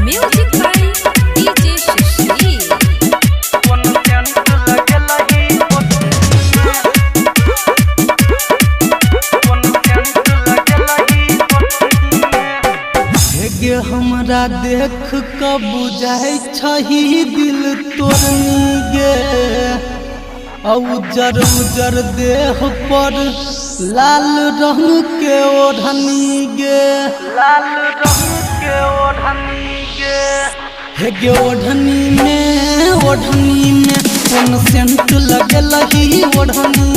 Music by DJ Shashi. गे हमरा देख क बुझाई छही दिल तोरनी गे उजर उजर देह पर लाल रंग के ओढ़नी गे हे गे ओढ़नी में कौन सेंट लगल ही ओढ़नी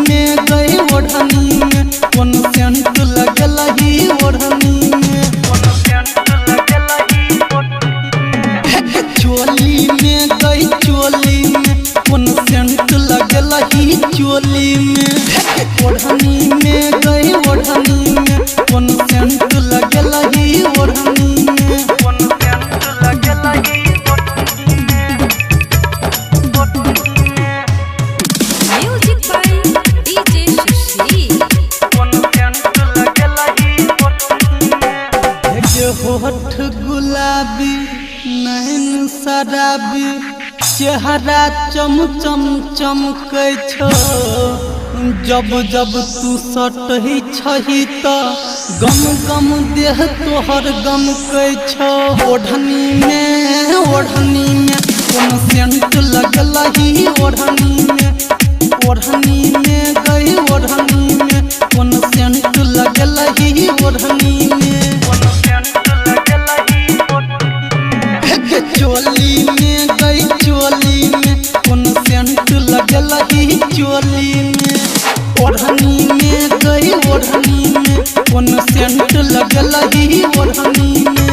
में गई ओढ़नी में कौन सेंट लगल ही ओढ़नी में चोली में गई चोली में कौन सेंट लगल ही चोली में ओढ़नी में गई ओढ़नी में कौन सेंट लगल ही ओढ़नी में Music by DJ Shashi. जे होठ गुलाबी नैन शराबी चेहरा चम चम चमकै छो जब जब तू सटही छही त गम गम देह तोहर गम कै छो ओढ़नी में कौन सेंट लगल ही ओढ़नी में गई ओढ़नी में कौन सेंट लगल ही ओढ़नी में चोली में गई चोली में कौन सेंट लगल ही चोली में ओढ़नी में गई ओढ़नी में कौन सेंट लगल ही ओढ़नी में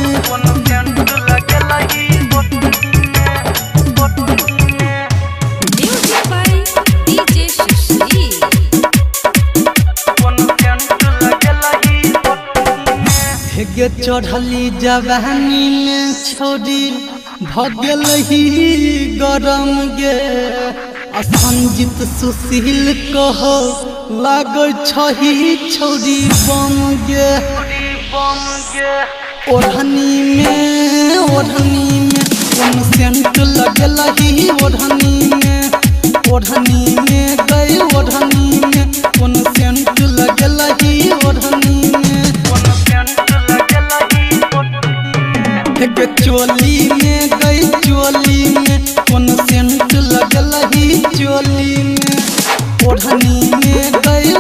Music by DJ Shashi. गे चढ़ली जवानी में छोड़ी भगल ही गरम गे संजीत सुशील कहो लाग छही छोड़ी बम गे ओढ़नी में कौन सेंट लगल ही ओढ़नी में गई ओढ़नी में कौन सेंट लगल ही ओढ़नी में चोली में गई चोली में कौन सेंट लगल ही चोली में ओढ़नी में गई